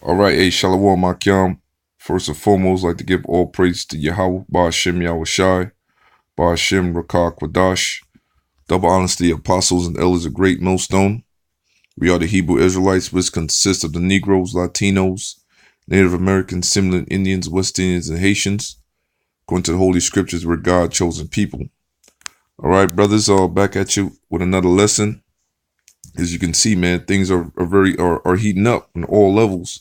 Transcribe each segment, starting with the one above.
All right, hey, Shalom, Makyam. First and foremost, I'd like to give all praise to Yahweh, Ba'ashem Yahushai, Ba'ashem Rakah Kwadash. Double honors to the apostles and elders of Great Millstone. We are the Hebrew Israelites, which consist of the Negroes, Latinos, Native Americans, Seminolan Indians, West Indians, and Haitians. According to the Holy Scriptures, we're God's chosen people. All right, brothers, back at you with another lesson. As you can see, man, things are heating up on all levels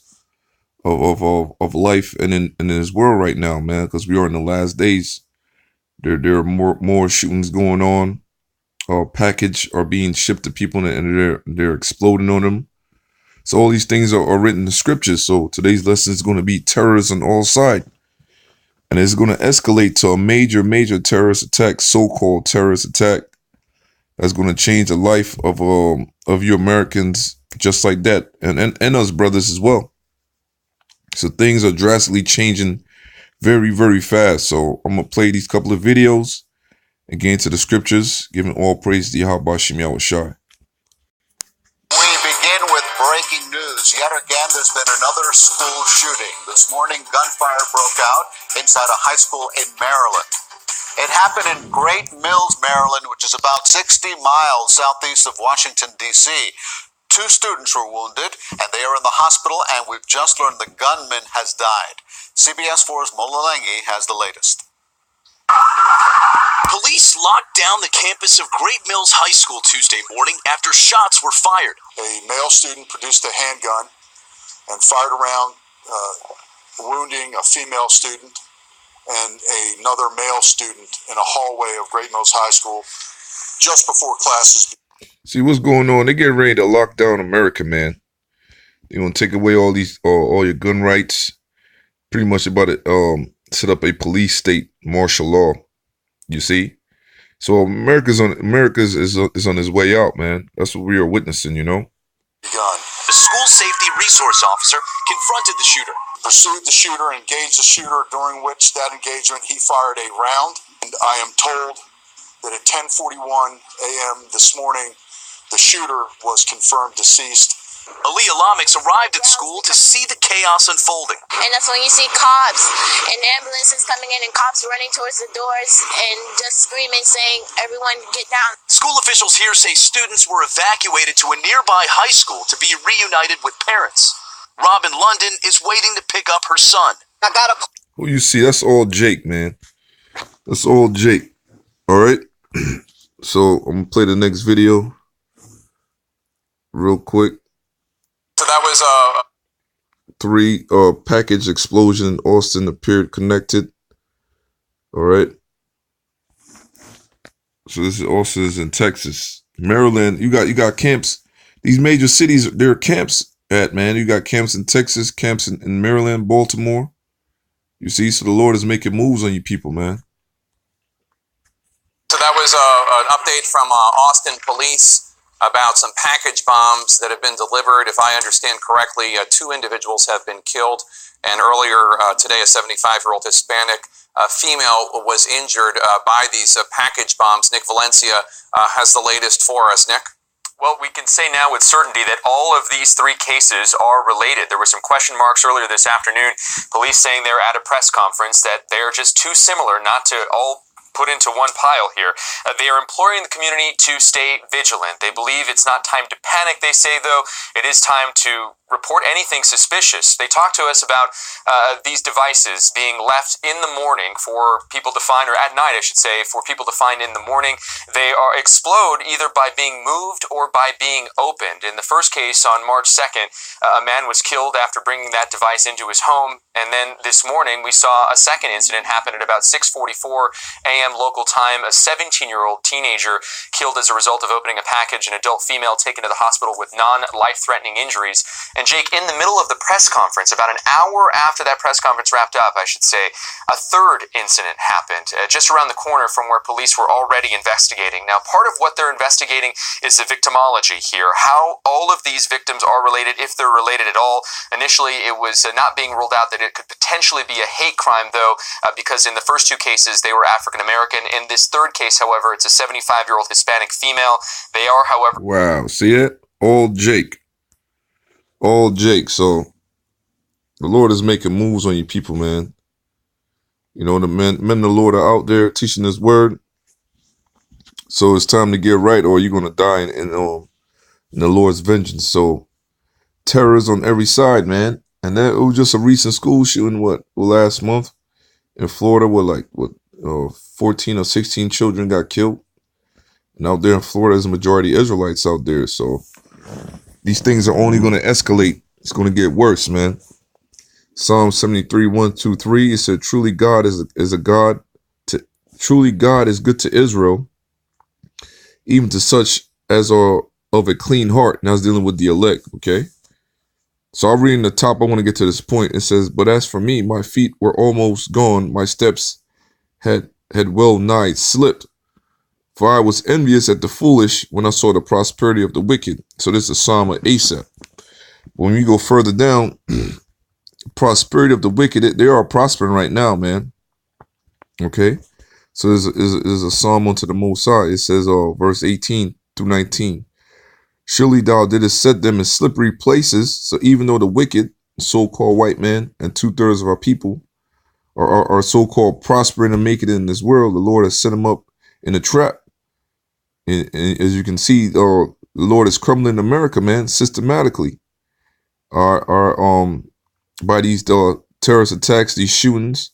of life and in this world right now, man, because we are in the last days. There are more shootings going on. Package are being shipped to people and they're exploding on them. So all these things are written in the scriptures. So today's lesson is going to be terrorists on all sides. And it's going to escalate to a major terrorist attack, so-called terrorist attack, that's going to change the life of you Americans just like that, and us brothers as well. So things are drastically changing very fast. So I'm going to play these couple of videos and get into the scriptures, giving all praise to Yahweh Ba'ashem Yahushai. We begin with breaking news. Yet again, there's been another school shooting. This morning, gunfire broke out inside a high school in Maryland. It happened in Great Mills, Maryland, which is about 60 miles southeast of Washington, D.C. 2 students were wounded, and they are in the hospital, and we've just learned the gunman has died. CBS 4's Molalengi has the latest. Police locked down the campus of Great Mills High School Tuesday morning after shots were fired. A male student produced a handgun and fired around, wounding a female student and another male student in a hallway of Great Mills High School just before classes. See what's going on? They getting ready to lock down America, man. They're gonna take away all your gun rights. Pretty much about to set up a police state martial law. You see, so America is on his way out, man. That's what we are witnessing, you know. The school safety resource officer confronted the shooter, Pursued the shooter, engaged the shooter, during which that engagement he fired a round. And I am told that at 10:41 a.m. this morning, the shooter was confirmed deceased. Aaliyah Lamix arrived at school to see the chaos unfolding. And that's when you see cops and ambulances coming in and cops running towards the doors and just screaming, saying, "Everyone get down." School officials here say students were evacuated to a nearby high school to be reunited with parents. Robin London is waiting to pick up her son. Who you see? That's all Jake, man. That's all Jake. All right. So I'm gonna play the next video real quick. So that was 3 package explosion in Austin appeared connected. All right. So this is Austin is in Texas, Maryland. You got camps. These major cities, there are camps at, man. You got camps in Texas, camps in Maryland, Baltimore. You see, so the Lord is making moves on you people, man. So that was an update from Austin police about some package bombs that have been delivered. If I understand correctly, 2 individuals have been killed, and earlier today, a 75-year-old Hispanic female was injured by these package bombs. Nick Valencia has the latest for us. Nick? Well, we can say now with certainty that all of these 3 cases are related. There were some question marks earlier this afternoon. Police saying they're at a press conference that they're just too similar not to all put into one pile here. They are imploring the community to stay vigilant. They believe it's not time to panic, they say, though. It is time to report anything suspicious. They talk to us about these devices being left in the morning for people to find, or at night, I should say, for people to find in the morning. They explode either by being moved or by being opened. In the first case on March 2nd, a man was killed after bringing that device into his home. And then this morning, we saw a second incident happen at about 6:44 a.m. local time. A 17-year-old teenager killed as a result of opening a package, an adult female taken to the hospital with non-life-threatening injuries. And Jake, in the middle of the press conference, about an hour after that press conference wrapped up, I should say, a third incident happened just around the corner from where police were already investigating. Now, part of what they're investigating is the victimology here, how all of these victims are related, if they're related at all. Initially, it was not being ruled out that it could potentially be a hate crime, though, because in the first 2 cases, they were African-American. In this third case, however, it's a 75-year-old Hispanic female. They are, however... Wow, see it? All Jake. So The Lord is making moves on you people, man. You know, the men of the Lord are out there teaching His word. So it's time to get right, or you're gonna die in the Lord's vengeance. So terror's on every side, man. And that it was just a recent school shooting, last month in Florida, where 14 or 16 children got killed. And out there in Florida, there's a majority Israelites out there. So these things are only going to escalate. It's going to get worse, man. Psalm 73, 1, 2, 3. It said, truly God truly God is good to Israel, even to such as are of a clean heart. Now it's dealing with the elect, okay? So I'll read in the top. I want to get to this point. It says, but as for me, my feet were almost gone. My steps had well nigh slipped. For I was envious at the foolish when I saw the prosperity of the wicked. So this is a psalm of Asaph. When we go further down, prosperity of the wicked, they are prospering right now, man. Okay? So there's a psalm unto the Most High. It says, verse 18 through 19. Surely thou didst set them in slippery places. So even though the wicked, so-called white man, and 2/3 of our people are so-called prospering and making it in this world, the Lord has set them up in a trap. And as you can see, the Lord is crumbling America, man, systematically. By these terrorist attacks, these shootings,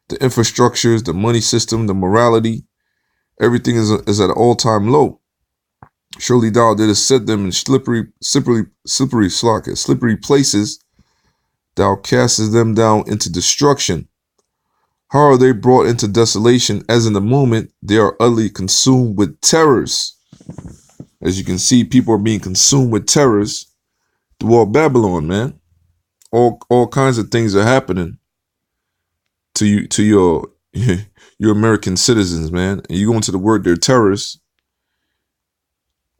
the infrastructures, the money system, the morality, everything is at an all-time low. Surely thou didst set them in slippery places. Thou castest them down into destruction. How are they brought into desolation, as in the moment they are utterly consumed with terrors? As you can see, people are being consumed with terrors throughout Babylon, man. All kinds of things are happening to your your American citizens, man. And you go into the word, they're terrorists.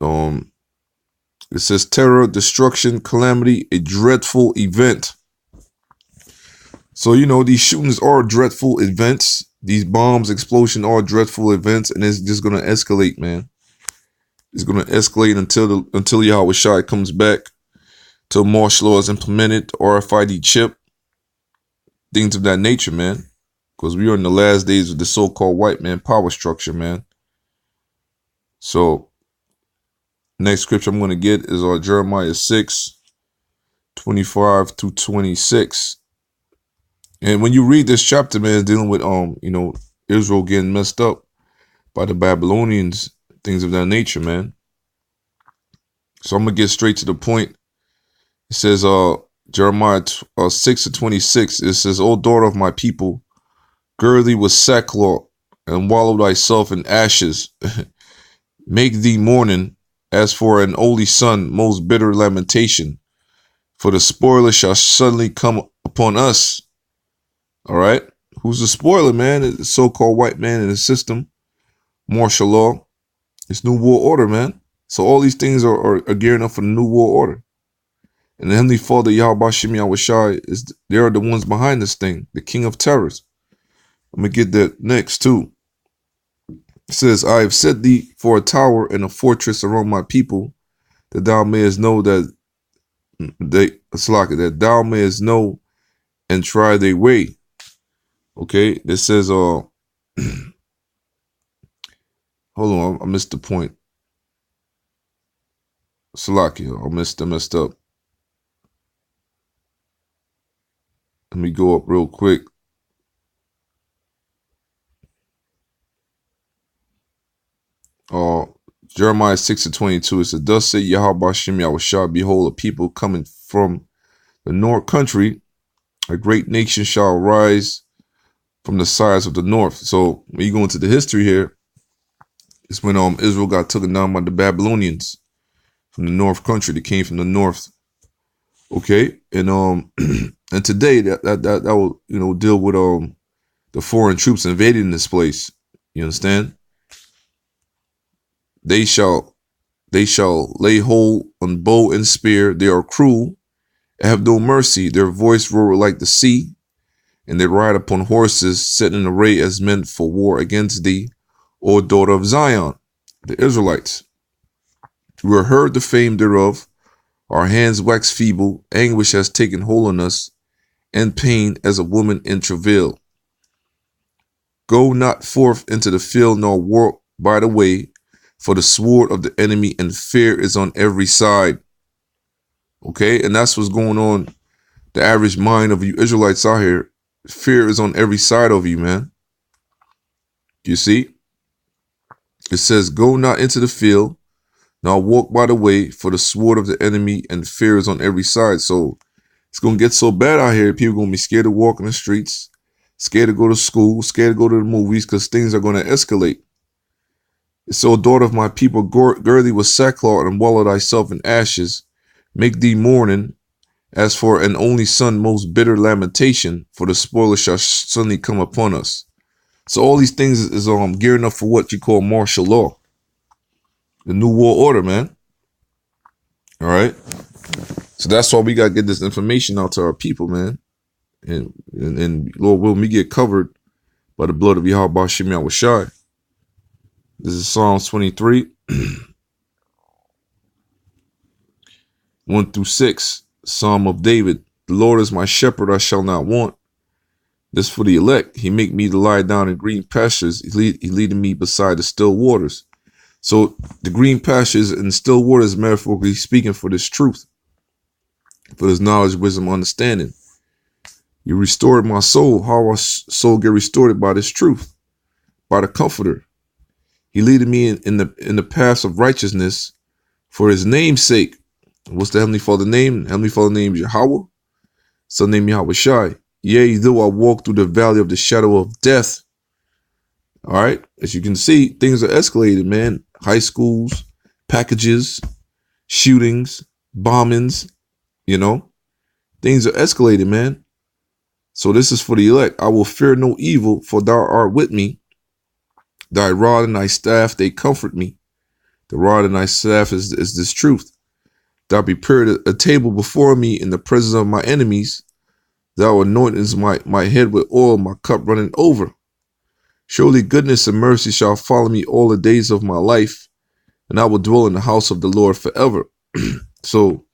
It says terror, destruction, calamity, a dreadful event. So, you know, these shootings are dreadful events. These bombs, explosion are dreadful events, and it's just going to escalate, man. It's going to escalate until Yahweh Shai comes back, till martial law is implemented, RFID chip, things of that nature, man. Because we are in the last days of the so-called white man power structure, man. So, next scripture I'm going to get is Jeremiah 6, 25 through 26. And when you read this chapter, man, it's dealing with Israel getting messed up by the Babylonians, things of that nature, man. So I'm gonna get straight to the point. It says, Jeremiah 6 to 26. It says, O daughter of my people, gird thee with sackcloth and wallow thyself in ashes. Make thee mourning as for an only son, most bitter lamentation. For the spoiler shall suddenly come upon us. All right. Who's the spoiler, man? The so-called white man in the system. Martial law. It's new world order, man. So all these things are gearing up for the new world order. And the Heavenly Father, Yahweh Shem Yahweh Shai, they are the ones behind this thing. The king of terrors. I'm going to get that next too. It says, I have set thee for a tower and a fortress around my people, that thou mayest know that thou mayest know and try their way. Okay, this says, hold on, I missed the point. Salakia, I messed up. Let me go up real quick. Jeremiah 6 to 22, it says, thus said Yahweh Shem Yahweh Shai, behold, a people coming from the north country, a great nation shall rise from the sides of the north. So when you go into the history here, it's when Israel got taken down by the Babylonians from the north country. They came from the north. Okay, and and today that will deal with the foreign troops invading this place. You understand? They shall lay hold on bow and spear. They are cruel and have no mercy. Their voice roar like the sea, and they ride upon horses set in array as men for war against thee, O daughter of Zion. The Israelites. We have heard the fame thereof. Our hands wax feeble. Anguish has taken hold on us, and pain as a woman in travail. Go not forth into the field, nor walk by the way, for the sword of the enemy and fear is on every side. Okay, and that's what's going on. The average mind of you Israelites out here, fear is on every side of you, man. You see? It says, go not into the field, nor walk by the way, for the sword of the enemy and fear is on every side. So it's going to get so bad out here. People are going to be scared to walk in the streets, scared to go to school, scared to go to the movies, because things are going to escalate. So, daughter of my people, gird thee with sackcloth and wallow thyself in ashes. Make thee mourning, as for an only son, most bitter lamentation, for the spoiler shall suddenly come upon us. So all these things is gearing up for what you call martial law. The new world order, man. All right. So that's why we got to get this information out to our people, man. And Lord will we get covered by the blood of Yahweh Ba'Shem Yahushai. This is Psalms 23, 1 through 6. Psalm of David. The Lord is my shepherd, I shall not want. This for the elect. He make me to lie down in green pastures. He leading me beside the still waters. So the green pastures and still waters, metaphorically speaking, for this truth, for this knowledge, wisdom, understanding. You restored my soul. How our soul get restored? By this truth, by the Comforter. He leading me in the paths of righteousness for His name's sake. What's the Heavenly Father name? Heavenly Father name is Yahweh. Son name Yahushai. Yea, though I walk through the valley of the shadow of death. All right. As you can see, things are escalated, man. High schools, packages, shootings, bombings, things are escalated, man. So this is for the elect. I will fear no evil, for thou art with me. Thy rod and thy staff, they comfort me. The rod and thy staff is this truth. Thou prepared a table before me in the presence of my enemies. Thou anointest my head with oil, my cup running over. Surely goodness and mercy shall follow me all the days of my life, and I will dwell in the house of the Lord forever. So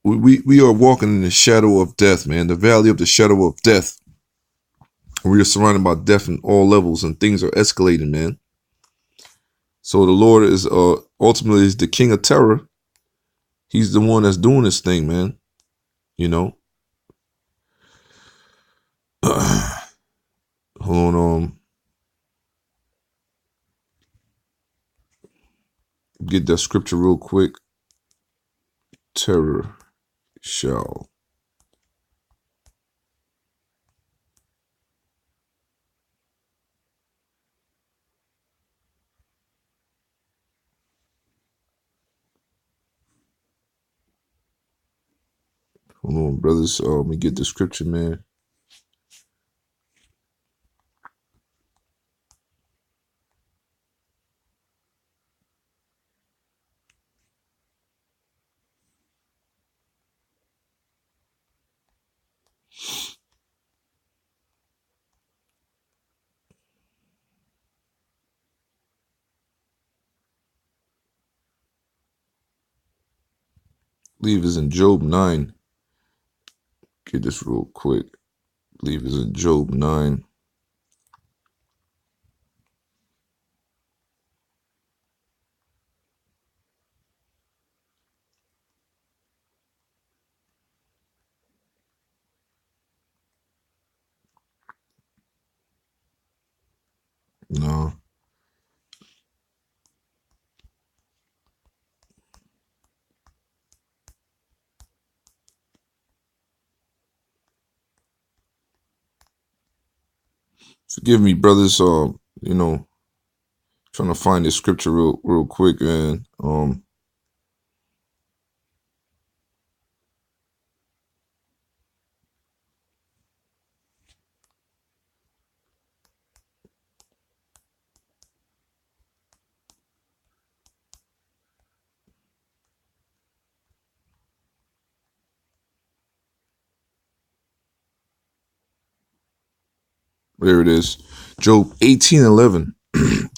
we are walking in the shadow of death, man, the valley of the shadow of death. We are surrounded by death in all levels, and things are escalating, man. So the Lord is ultimately is the king of terror. He's the one that's doing this thing, man. Hold on. Get that scripture real quick. Terror shall. Hold on, brothers. Let me get the scripture, man. I believe it's in Job 9. Get this real quick. I believe it's in Job 9. No. Forgive me, brothers. Trying to find this scripture real quick, and there it is. Job 18:11.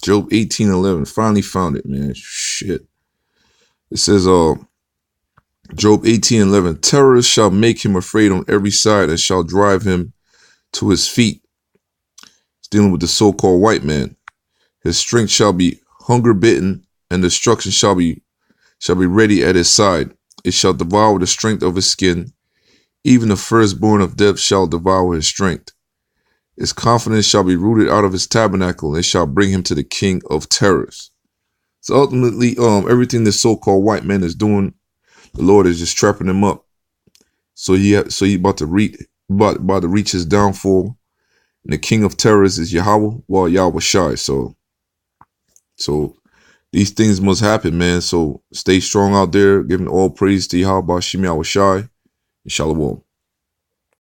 Job 18:11. Finally found it, man. Shit. It says, Job 18:11. Terrors shall make him afraid on every side and shall drive him to his feet. It's dealing with the so-called white man. His strength shall be hunger bitten, and destruction shall be ready at his side. It shall devour the strength of his skin. Even the firstborn of death shall devour his strength. His confidence shall be rooted out of his tabernacle, and it shall bring him to the king of terrors. So ultimately, everything this so-called white man is doing, the Lord is just trapping him up. So he about to reach his downfall. And the king of terrors is Yahweh, while Yahweh Shai. So these things must happen, man. So stay strong out there, giving all praise to Yahweh Shem Yahweh Shai and Shalom.